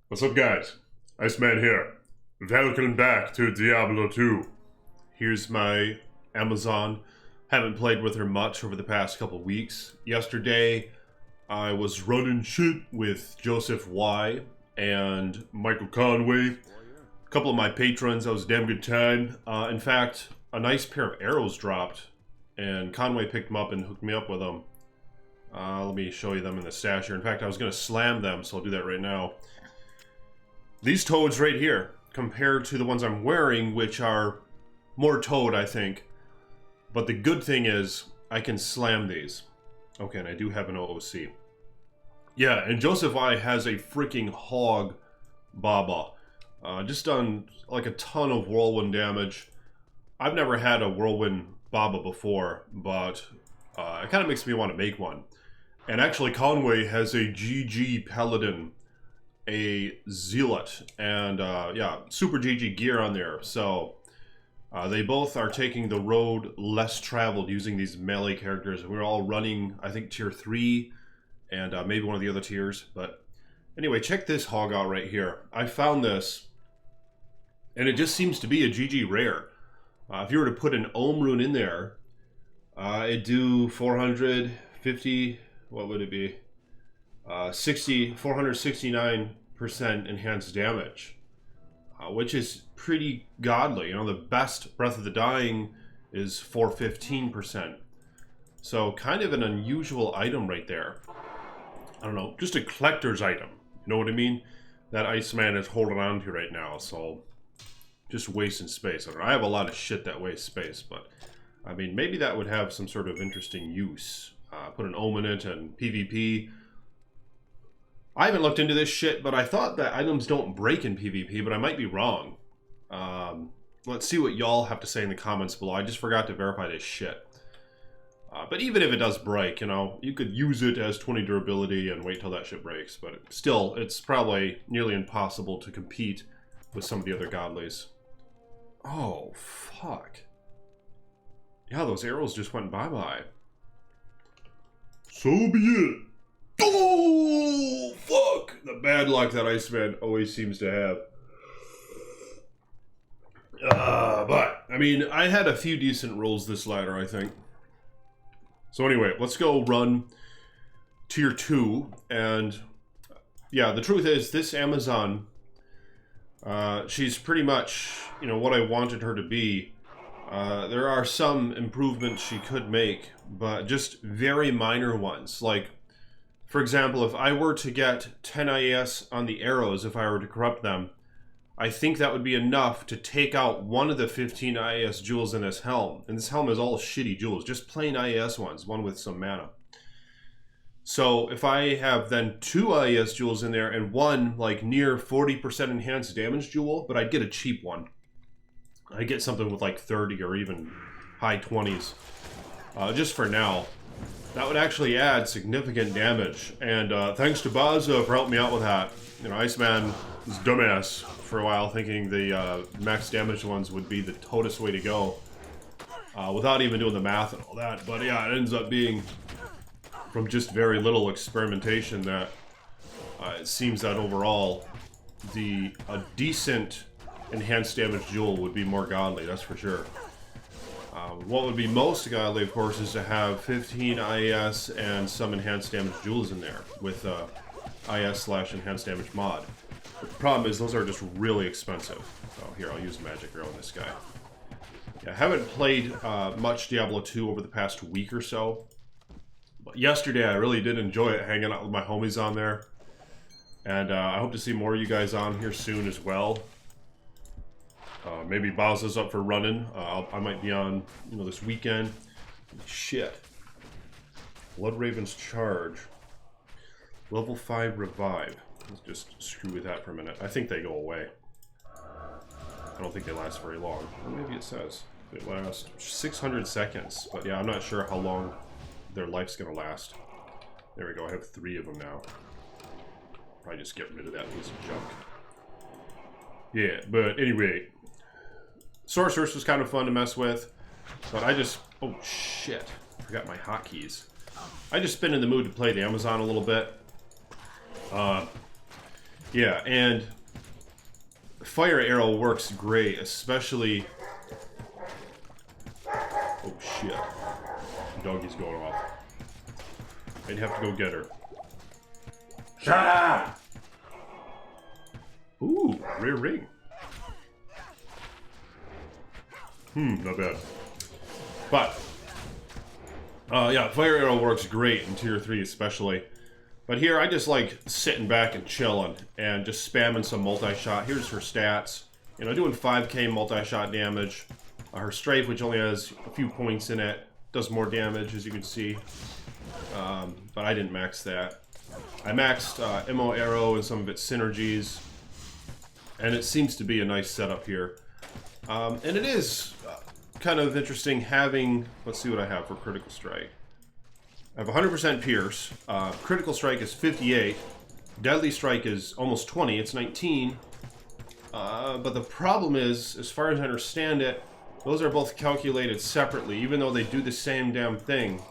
What's up, guys? Iceman here. Welcome back to Diablo 2. Here's my Amazon. Haven't played with her much over the past couple weeks. Yesterday, I was running shit with Joseph Y. and Michael Conway. A couple of my patrons. That was a damn good time. In fact, a nice pair of arrows dropped, and Conway picked them up and hooked me up with them. Let me show you them in the stash here. In fact, I was going to slam them, so I'll do that right now. These toads right here, compared to the ones I'm wearing, which are more toad, I think. But the good thing is, I can slam these. Okay, and I do have an OOC. Yeah, and Joseph I has a freaking hog Baba. Just done like a ton of whirlwind damage. I've never had a whirlwind Baba before, but it kind of makes me want to make one. And actually, Conway has a GG Paladin, a Zealot, and yeah, super GG gear on there. So they both are taking the road less traveled using these melee characters. We're all running, I think, tier 3 and maybe one of the other tiers. But anyway, check this hog out right here. I found this, and it just seems to be a GG rare. If you were to put an Ohm rune in there, it'd do 450, what would it be? 469% enhanced damage, which is pretty godly. You know, the best Breath of the Dying is 415%. So kind of an unusual item right there. I don't know, just a collector's item. You know what I mean? That Iceman is holding on to right now, so just wasting space. I don't know, I have a lot of shit that wastes space, but I mean, maybe that would have some sort of interesting use. Put an Ohm in it and PvP. I haven't looked into this shit, but I thought that items don't break in PvP, but I might be wrong. Let's see what y'all have to say in the comments below. I just forgot to verify this shit. But even if it does break, you know, you could use it as 20 durability and wait till that shit breaks. But still, it's probably nearly impossible to compete with some of the other godlies. Oh, fuck. Yeah, those arrows just went bye-bye. So be it. Oh, fuck! The bad luck that Iceman always seems to have. But, I mean, I had a few decent rolls this ladder, I think. So anyway, let's go run tier 2. And, yeah, the truth is, this Amazon, she's pretty much, you know, what I wanted her to be. There are some improvements she could make, but just very minor ones. Like, for example, if I were to get 10 IAS on the arrows, if I were to corrupt them, I think that would be enough to take out one of the 15 IAS jewels in this helm. And this helm is all shitty jewels, just plain IAS ones, one with some mana. So if I have then 2 IAS jewels in there and one like near 40% enhanced damage jewel, but I'd get a cheap one. I'd get something with like 30 or even high 20s, just for now. That would actually add significant damage, and thanks to Baza for helping me out with that. You know, Iceman was dumbass for a while, thinking the max damage ones would be the totest way to go, without even doing the math and all that. But yeah, it ends up being, from just very little experimentation, that it seems that overall, a decent enhanced damage jewel would be more godly, that's for sure. What would be most godly, of course, is to have 15 IAS and some enhanced damage jewels in there with IS/enhanced damage mod. But the problem is those are just really expensive. So here, I'll use Magic Arrow on this guy. Yeah, I haven't played much Diablo 2 over the past week or so. But yesterday I really did enjoy it, hanging out with my homies on there. And I hope to see more of you guys on here soon as well. Maybe Baza's up for running. I might be on, you know, this weekend. Shit. Blood Raven's Charge. Level 5 Revive. Let's just screw with that for a minute. I think they go away. I don't think they last very long. Or maybe it says they last 600 seconds. But yeah, I'm not sure how long their life's going to last. There we go. I have 3 of them now. Probably just get rid of that piece of junk. Yeah, but anyway. Sorceress was kind of fun to mess with, but I just, oh shit, forgot my hotkeys. I just been in the mood to play the Amazon a little bit. Yeah, and fire arrow works great, especially... Oh shit. Doggy's going off. I'd have to go get her. Shut up! Ooh, rare ring. Not bad. But, yeah, fire arrow works great in tier 3 especially. But here, I just like sitting back and chilling and just spamming some multi-shot. Here's her stats. You know, doing 5k multi-shot damage. Her strafe, which only has a few points in it, does more damage, as you can see. But I didn't max that. I maxed MO Arrow and some of its synergies. And it seems to be a nice setup here. And it is kind of interesting having... Let's see what I have for Critical Strike. I have 100% Pierce. Critical Strike is 58. Deadly Strike is almost 20. It's 19. But the problem is, as far as I understand it, those are both calculated separately, even though they do the same damn thing.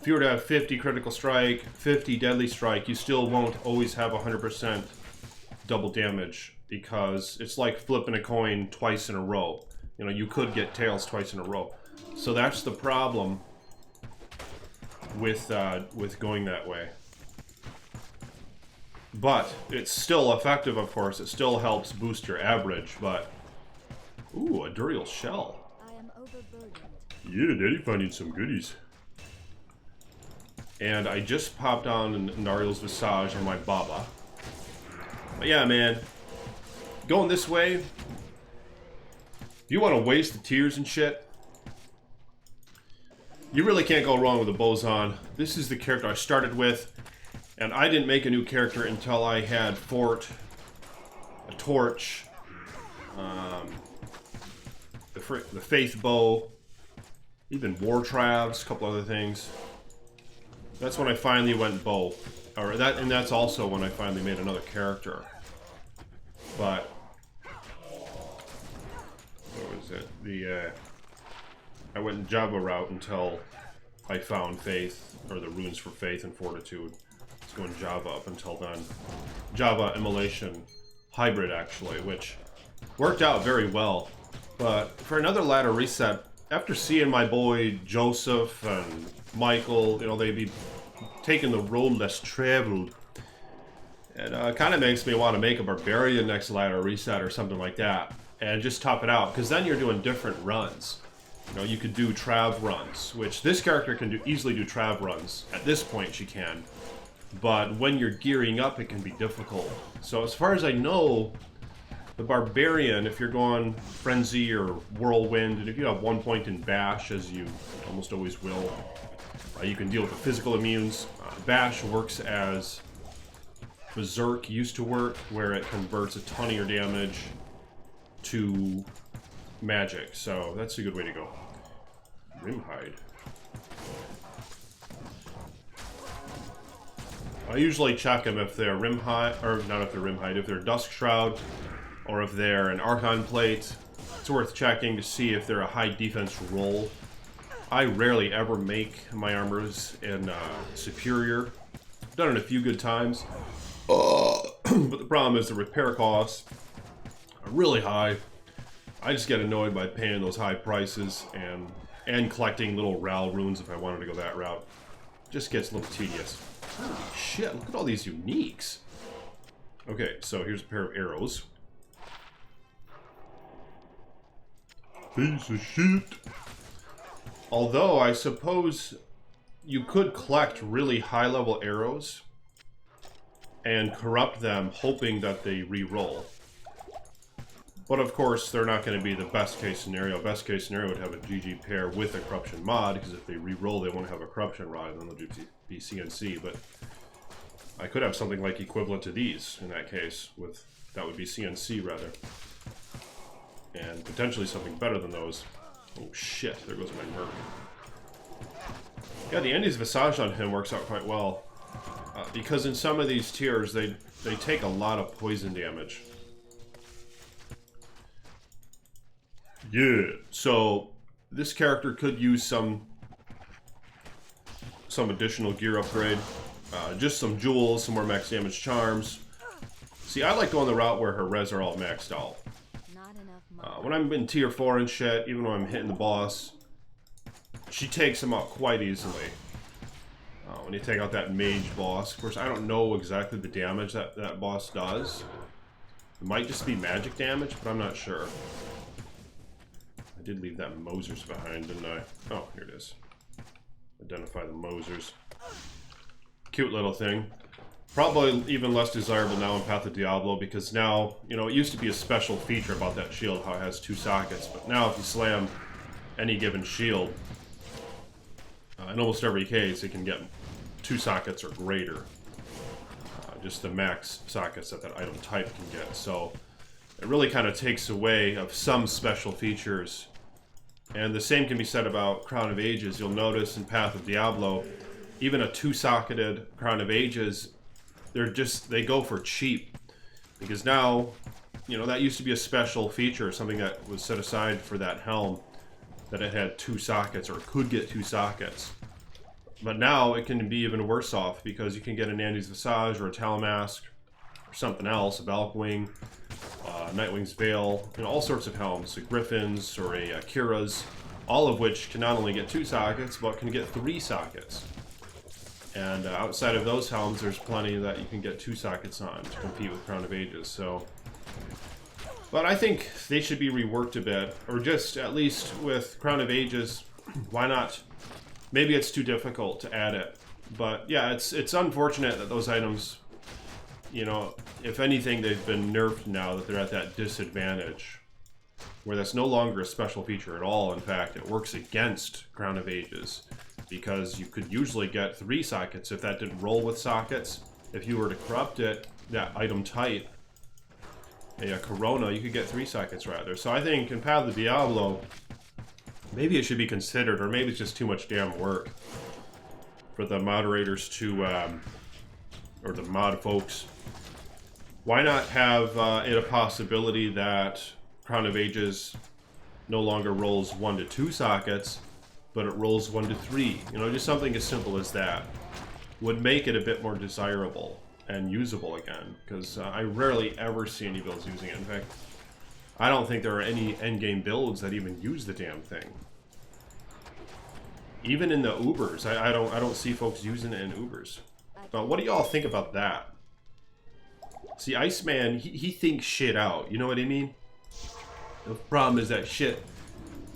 If you were to have 50 Critical Strike, 50 Deadly Strike, you still won't always have 100% double damage, because it's like flipping a coin twice in a row. You know, you could get tails twice in a row. So that's the problem with going that way. But it's still effective, of course. It still helps boost your average, but... Ooh, a Duriel Shell. I am overburdened. Yeah, Daddy finding some goodies. And I just popped on Nariel's Visage on my Baba. But yeah, man. Going this way, if you want to waste the tears and shit, you really can't go wrong with a Boson. This is the character I started with, and I didn't make a new character until I had Fort, a Torch, the Faith Bow, even War Travs, a couple other things. That's when I finally went bow. And that's also when I finally made another character. But what was it? I went Java route until I found Faith, or the runes for Faith and Fortitude. It's going Java up until then. Java Immolation Hybrid, actually, which worked out very well. But for another ladder reset, after seeing my boy Joseph and Michael, you know, they'd be taking the road less traveled. It kind of makes me want to make a Barbarian next ladder reset or something like that. And just top it out, because then you're doing different runs. You know, you could do Trav runs, which this character can easily do Trav runs. At this point, she can. But when you're gearing up, it can be difficult. So as far as I know, the Barbarian, if you're going Frenzy or Whirlwind, and if you have 1 point in Bash, as you almost always will, you can deal with the physical immunes. Bash works as Berserk used to work, where it converts a ton of your damage to magic. So that's a good way to go. Rimhide. I usually check them if they're Rimhide, or not if they're Rimhide, if they're Dusk Shroud, or if they're an Archon Plate. It's worth checking to see if they're a high defense roll. I rarely ever make my armors in Superior. I've done it a few good times. But the problem is the repair costs are really high. I just get annoyed by paying those high prices and collecting little RAL runes if I wanted to go that route. Just gets a little tedious. Holy shit, look at all these uniques. Okay, so here's a pair of arrows. Piece of shit. Although, I suppose you could collect really high-level arrows and corrupt them, hoping that they re-roll. But of course, they're not going to be the best-case scenario. Best-case scenario would have a GG pair with a corruption mod, because if they re-roll, they won't have a corruption rod, and then they'll be CNC. But I could have something like equivalent to these in that case. That would be CNC, rather. And potentially something better than those. Oh shit, there goes my Merc. Yeah, the Andy's Visage on him works out quite well. Because in some of these tiers, they take a lot of poison damage. Yeah, so this character could use some additional gear upgrade. Just some jewels, some more max damage charms, See, I like going the route where her res are all maxed out. When I'm in tier 4 and shit, even when I'm hitting the boss, she takes them out quite easily. When you take out that mage boss, of course, I don't know exactly the damage that boss does. It might just be magic damage, but I'm not sure. I did leave that Mosers behind, didn't I? Oh, here it is. Identify the Mosers. Cute little thing. Probably even less desirable now in Path of Diablo, because now, you know, it used to be a special feature about that shield, how it has 2 sockets, but now if you slam any given shield, in almost every case, it can get 2 sockets or greater. Just the max sockets that item type can get. So it really kind of takes away of some special features. And the same can be said about Crown of Ages. You'll notice in Path of Diablo, even a 2-socketed Crown of Ages, they go for cheap. Because now, you know, that used to be a special feature, something that was set aside for that helm, that it had 2 sockets or could get 2 sockets. But now it can be even worse off, because you can get an Andy's Visage or a Talamask or something else, a Valkwing, Nightwing's Veil, and all sorts of helms, a Griffin's or a Kira's, all of which can not only get 2 sockets, but can get 3 sockets. And outside of those helms, there's plenty that you can get 2 sockets on to compete with Crown of Ages. So, but I think they should be reworked a bit, or just at least with Crown of Ages, why not? Maybe it's too difficult to add it, but yeah, it's unfortunate that those items, you know, if anything, they've been nerfed now, that they're at that disadvantage, where that's no longer a special feature at all. In fact, it works against Crown of Ages, because you could usually get 3 sockets if that didn't roll with sockets. If you were to corrupt it, that item type, a Corona, you could get 3 sockets rather. So I think in Path of Diablo, maybe it should be considered, or maybe it's just too much damn work for the moderators to, or the mod folks. Why not have it a possibility that Crown of Ages no longer rolls 1 to 2 sockets, but it rolls 1 to 3? You know, just something as simple as that would make it a bit more desirable and usable again, because I rarely ever see any builds using it. In fact, I don't think there are any endgame builds that even use the damn thing. Even in the Ubers, I don't see folks using it in Ubers. But what do y'all think about that? See, Iceman, he thinks shit out. You know what I mean? The problem is that shit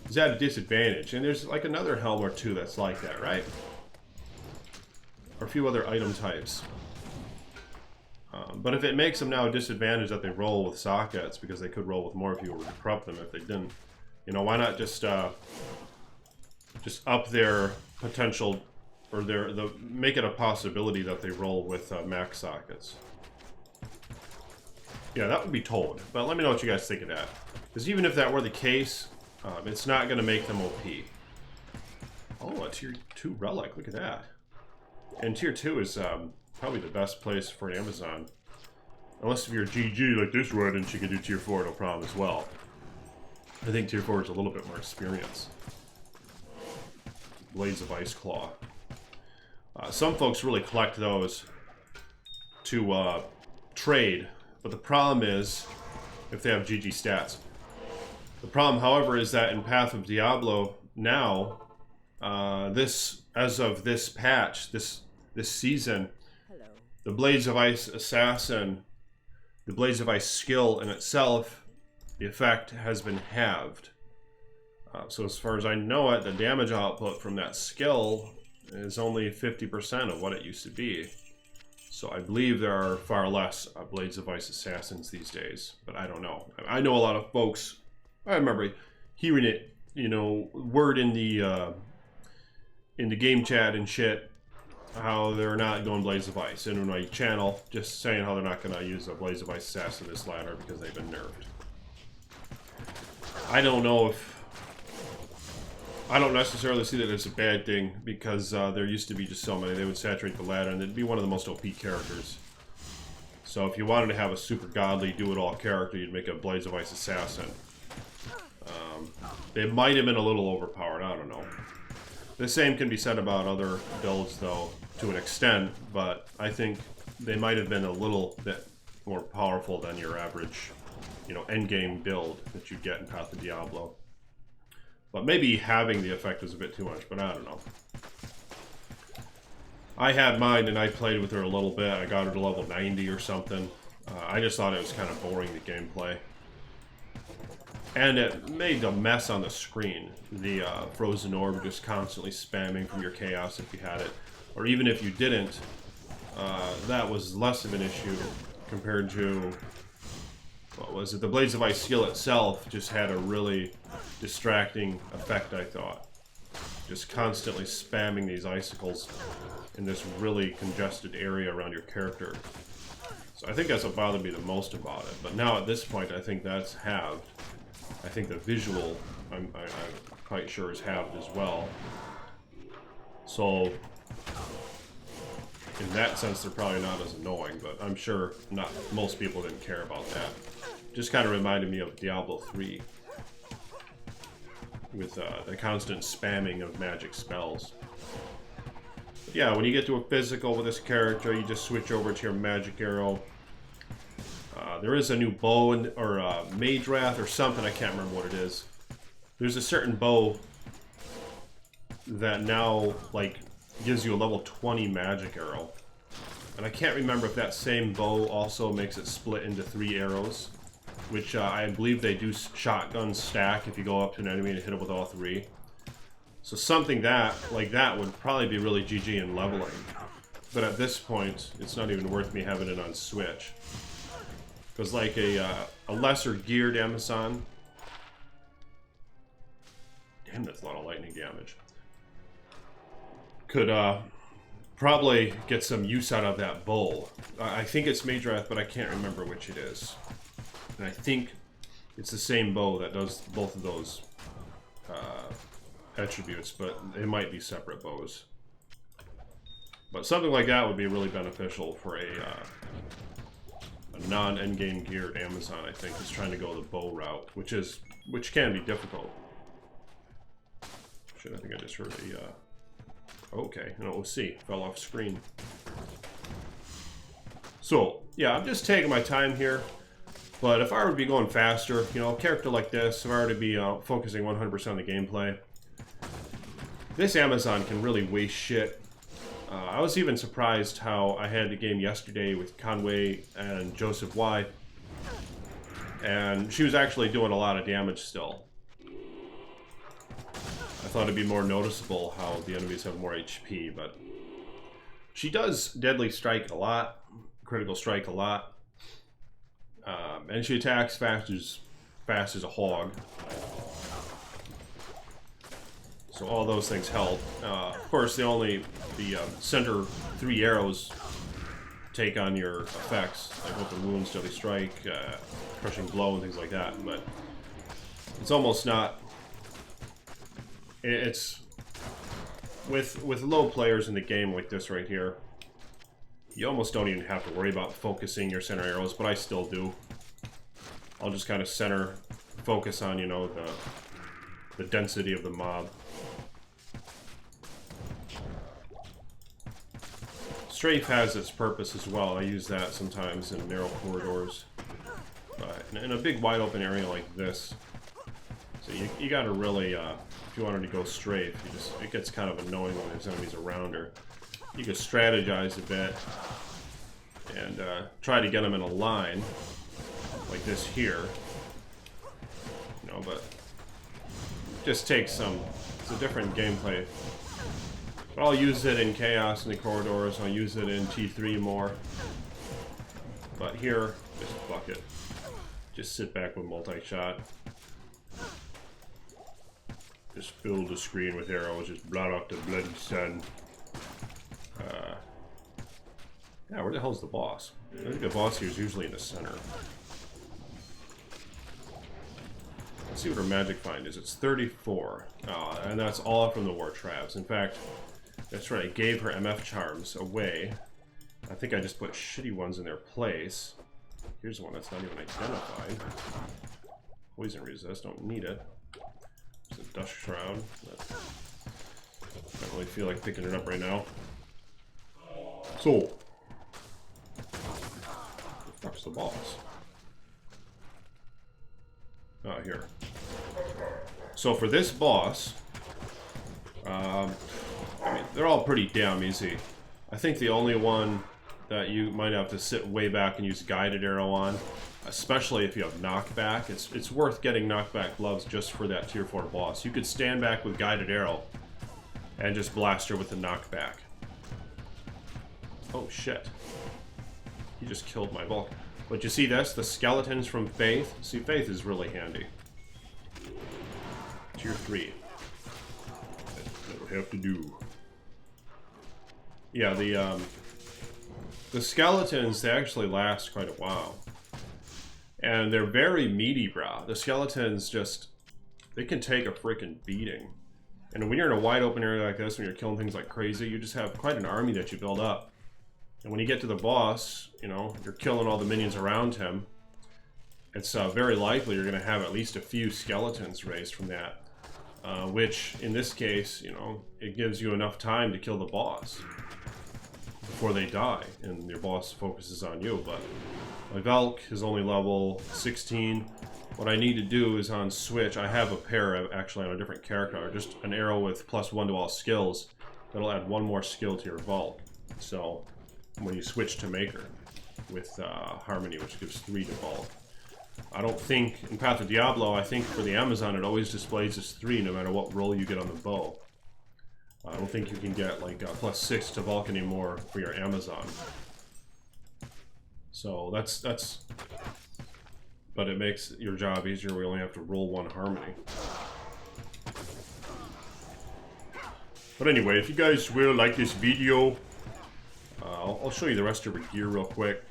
is at a disadvantage, and there's like another helm or 2 that's like that, right? Or a few other item types. But if it makes them now a disadvantage that they roll with sockets, because they could roll with more if you were to corrupt them if they didn't, you know, why not just up their potential, or make it a possibility that they roll with max sockets. Yeah, that would be told. But let me know what you guys think of that. Because even if that were the case, it's not going to make them OP. Oh, a tier 2 relic. Look at that. And tier 2 is probably the best place for an Amazon. Unless if you're GG like this one, and she can do tier 4, no problem as well. I think tier 4 is a little bit more experience. Blades of Ice Claw. Some folks really collect those to trade, but the problem is if they have GG stats. The problem, however, is that in Path of Diablo now, as of this patch, this season, the Blades of Ice Assassin, the Blades of Ice skill in itself, the effect has been halved. So as far as I know it, the damage output from that skill is only 50% of what it used to be. So I believe there are far less Blades of Ice Assassins these days, but I don't know. I know a lot of folks, I remember hearing it, you know, word in the game chat and shit, how they're not going Blades of Ice. And in my channel, just saying how they're not going to use a Blades of Ice Assassin this ladder because they've been nerfed. I don't know if... I don't necessarily see that as a bad thing, because there used to be just so many. They would saturate the ladder, and it'd be one of the most OP characters. So if you wanted to have a super godly do-it-all character, you'd make a Blades of Ice Assassin. They might have been a little overpowered, I don't know. The same can be said about other builds, though, to an extent, but I think they might have been a little bit more powerful than your average, you know, endgame build that you get in Path of Diablo. But maybe having the effect is a bit too much, but I don't know. I had mine and I played with her a little bit. I got her to level 90 or something. I just thought it was kind of boring, the gameplay. And it made a mess on the screen. The frozen orb just constantly spamming from your chaos if you had it. Or even if you didn't, that was less of an issue compared to, what was it? The Blades of Ice skill itself just had a really distracting effect, I thought. Just constantly spamming these icicles in this really congested area around your character. So I think that's what bothered me the most about it. But now at this point, I think that's halved. I think the visual, I'm quite sure, is halved as well. So in that sense, they're probably not as annoying, but I'm sure not most people didn't care about that. Just kind of reminded me of Diablo 3 with the constant spamming of magic spells. But yeah, when you get to a physical with this character, you just switch over to your magic arrow. There is a new bow or mage wrath or something, I can't remember what it is. There's a certain bow that now like gives you a level 20 magic arrow. And I can't remember if that same bow also makes it split into 3 arrows, which I believe they do shotgun stack if you go up to an enemy and hit it with all 3. So something like that would probably be really GG in leveling. But at this point, it's not even worth me having it on Switch. Because like a lesser geared Amazon, damn, that's a lot of lightning damage, could probably get some use out of that bow. I think it's Mage Wrath, but I can't remember which it is. And I think it's the same bow that does both of those attributes, but it might be separate bows. But something like that would be really beneficial for a non-endgame geared Amazon, I think, is trying to go the bow route, which can be difficult. Shit, I think I just heard a okay, no, we'll see. Fell off screen. So yeah, I'm just taking my time here. But if I were to be going faster, you know, a character like this, if I were to be focusing 100% on the gameplay, this Amazon can really waste shit. I was even surprised how I had the game yesterday with Conway and Joseph Y. And she was actually doing a lot of damage still. I thought it'd be more noticeable how the enemies have more HP, but she does Deadly Strike a lot, Critical Strike a lot. And she attacks fast as a hog. So all those things help. Of course, the center 3 arrows take on your effects, like Open Wounds, Deadly Strike, Crushing Blow, and things like that. But it's almost not. It's with low players in the game like this right here. You almost don't even have to worry about focusing your center arrows, but I still do. I'll just kind of focus on, you know, the density of the mob. Strafe has its purpose as well. I use that sometimes in narrow corridors. But in a big wide open area like this, so you gotta really, if you wanted to go strafe, it gets kind of annoying when there's enemies around her. You can strategize a bit and try to get them in a line like this here, you know, but it just takes it's a different gameplay. But I'll use it in Chaos in the corridors, I'll use it in T3 more. But here, just fuck it. Just sit back with multi-shot. Just fill the screen with arrows, just blot out the bloody sun. Yeah, where the hell's the boss? I think the boss here is usually in the center. Let's see what her magic find is. It's 34. And that's all from the War Traps. In fact, that's right, I gave her MF charms away. I think I just put shitty ones in their place. Here's one that's not even identified. Poison resist, don't need it. There's a Dust Shroud. I don't really feel like picking it up right now. So, Fuck's the boss? Oh, here. So for this boss, I mean, they're all pretty damn easy. I think the only one that you might have to sit way back and use guided arrow on, especially if you have knockback, it's worth getting knockback gloves just for that tier 4 boss. You could stand back with guided arrow and just blast her with the knockback. Oh shit. He just killed my bulk. But you see this? The skeletons from Faith? See, Faith is really handy. Tier 3. That'll have to do. Yeah, the skeletons, they actually last quite a while. And they're very meaty, brah. The skeletons just, they can take a freaking beating. And when you're in a wide open area like this, when you're killing things like crazy, you just have quite an army that you build up. And when you get to the boss, you know, you're killing all the minions around him. It's very likely you're going to have at least a few skeletons raised from that. Which, in this case, you know, it gives you enough time to kill the boss before they die, and your boss focuses on you. But my Valk is only level 16. What I need to do is on Switch, I have a pair actually on a different character, just an arrow with +1 to all skills. That'll add 1 more skill to your Valk. So when you switch to Maker with Harmony, which gives 3 to Valk. I don't think, in Path of Diablo, I think for the Amazon it always displays as 3 no matter what roll you get on the bow. I don't think you can get like +6 to Valk anymore for your Amazon. So that's but it makes your job easier. We only have to roll 1 Harmony. But anyway, if you guys will like this video, I'll show you the rest of her gear real quick.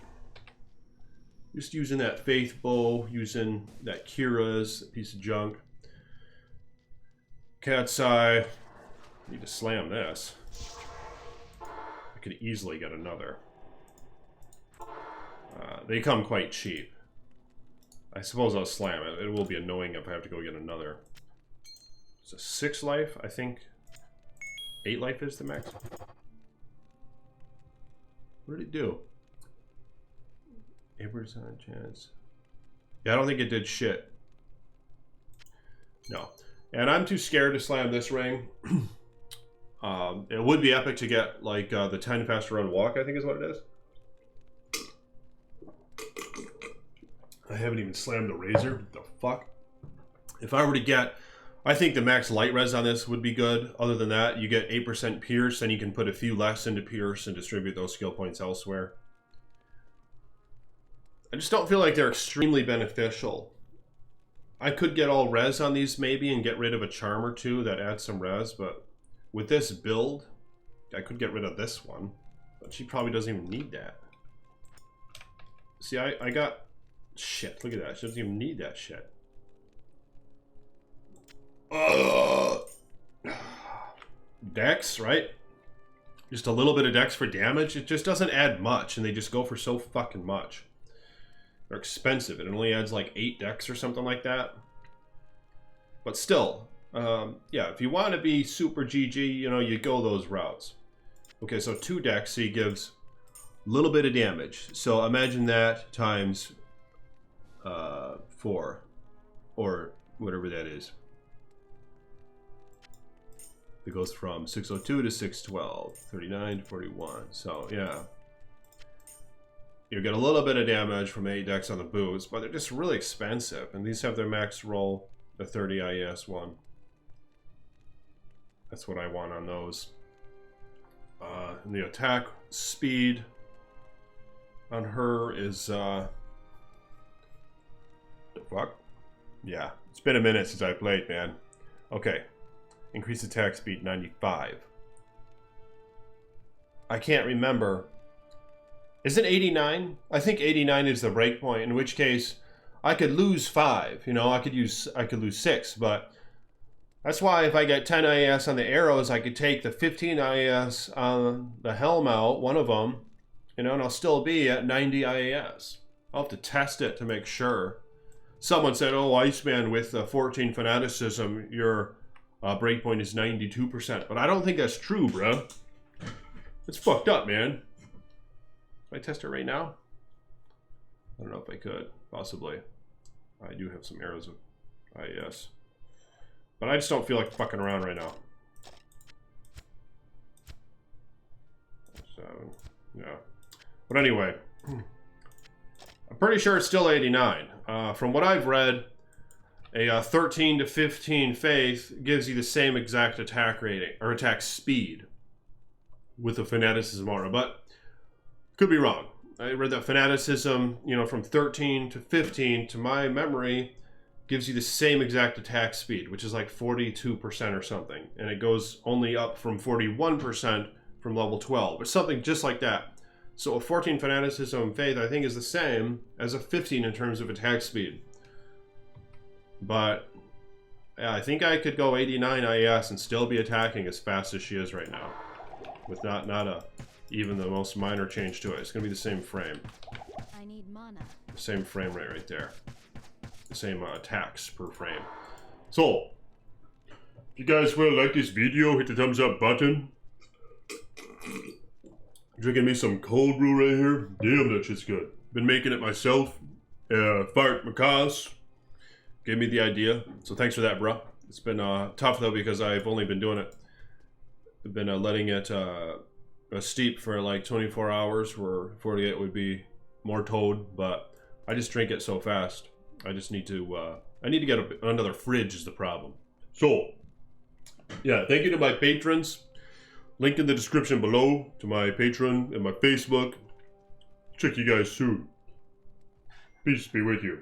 Just using that Faith bow, using that Kira's piece of junk. Cat's Eye. Need to slam this. I could easily get another. They come quite cheap. I suppose I'll slam it. It will be annoying if I have to go get another. It's a 6 life, I think. 8 life is the max. What did it do? 8% chance. Yeah, I don't think it did shit. No. And I'm too scared to slam this ring. It would be epic to get like the 10 faster run walk, I think is what it is. I haven't even slammed the razor. What the fuck? If I were to get, I think the max light res on this would be good. Other than that, you get 8% pierce, and you can put a few less into pierce and distribute those skill points elsewhere. I just don't feel like they're extremely beneficial. I could get all res on these maybe and get rid of a charm or 2 that adds some res, but with this build, I could get rid of this one, but she probably doesn't even need that. See, I got... Shit, look at that. She doesn't even need that shit. Dex, right? Just a little bit of dex for damage. It just doesn't add much, and they just go for so fucking much. They're expensive. It only adds like 8 dex or something like that. But still, yeah, if you want to be super GG, you know, you go those routes. Okay, so 2 dex, he gives a little bit of damage. So imagine that times 4, or whatever that is. It goes from 602 to 612, 39 to 41. So, yeah. You get a little bit of damage from 8 dex on the boots, but they're just really expensive. And these have their max roll, the 30 IES one. That's what I want on those. And the attack speed on her is, fuck? Yeah, it's been a minute since I played, man. Okay. Increase attack speed 95. I can't remember. Is it 89? I think 89 is the break point, in which case I could lose 5. You know, I could lose 6, but that's why if I get 10 IAS on the arrows, I could take the 15 IAS on the helm out, one of them, you know, and I'll still be at 90 IAS. I'll have to test it to make sure. Someone said, oh, Iceman, with 14 fanaticism, your breakpoint is 92%. But I don't think that's true, bro. It's fucked up, man. Can I test it right now? I don't know if I could, possibly. I do have some arrows of IES. But I just don't feel like fucking around right now. 7, yeah. But anyway, I'm pretty sure it's still 89. From what I've read, a 13 to 15 faith gives you the same exact attack rating, or attack speed, with the fanaticism aura, but could be wrong. I read that fanaticism, you know, from 13 to 15, to my memory, gives you the same exact attack speed, which is like 42% or something. And it goes only up from 41% from level 12, or something just like that. So a 14 fanaticism faith, I think, is the same as a 15 in terms of attack speed. But yeah, I think I could go 89 IES and still be attacking as fast as she is right now, with not even the most minor change to it. It's gonna be the same frame. I need mana. The same frame rate right there. The same attacks per frame. So, if you guys will like this video, hit the thumbs up button. Drinking me some cold brew right here. Damn, that shit's good. Been making it myself. Fart Macaws gave me the idea. So thanks for that, bro. It's been tough though, because I've only been doing it. I've been letting it steep for like 24 hours, where 48 would be more toad, but I just drink it so fast. I just need to, I need to get another fridge is the problem. So, yeah, thank you to my patrons. Link in the description below to my Patreon and my Facebook. Check you guys soon. Peace be with you.